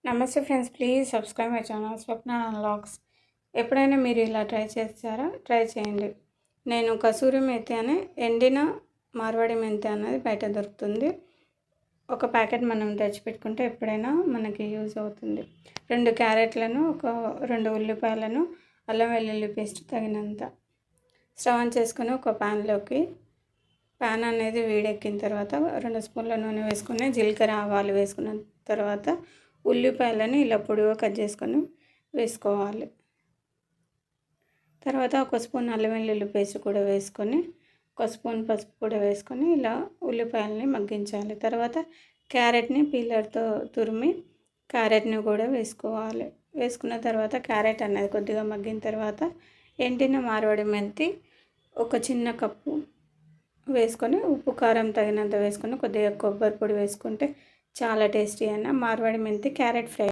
నమస్తే friends, please subscribe my channel Swapna vlogs. ఎప్పుడైనా మీరు ఇలా ట్రై చేస్తారా? ట్రై చేయండి. నేను కసూరి మెంతి అని ఎండిన మార్వాడి మెంతి అనేది బయట దొరుకుతుంది. ఒక ప్యాకెట్ మనం తెచ్చిపెట్టుకుంటే ఎప్పుడైనా మనకి యూజ్ అవుతుంది. 2 క్యారెట్లను, ఒక 2 ఉల్లిపాయలను, అల్లం వెల్లుల్లి పేస్ట్ తగినంత స్టవ్ ఆన్ చేసుకొని ఒక ప్యాన్ అనేది వేడెక్కిన తర్వాత 2 స్పూన్ల నూనె వేసుకొని జీలకర్ర ఆవాలు వేసుకున్న తర్వాత ఉల్లిపాయలను ఇలా పొడిగా కట్ చేసుకొని వేసుకోవాలి. తర్వాత 1 స్పూన్ అల్లం వెల్లుల్లి పేస్ట్ కూడా వేసుకొని 1 స్పూన్ పసుపు కూడా వేసుకొని ఇలా ఉల్లిపాయలని మగ్గించాలి. తర్వాత క్యారెట్ని పీలర్తో తురిమి క్యారెట్ని కూడా వేసుకోవాలి. వేసుకున్న తర్వాత క్యారెట్ అనేది కొద్దిగా మగ్గిన తర్వాత ఎండిన మార్వాడి మెంతి ఒక చిన్న కప్పు వేసుకొని ఉప్పు కారం తగినంత వేసుకొని కొద్దిగా కొబ్బరి పొడి వేసుకుంటే చాలా టేస్టీ అయిన మార్వాడి మెంతి క్యారెట్ ఫ్రై.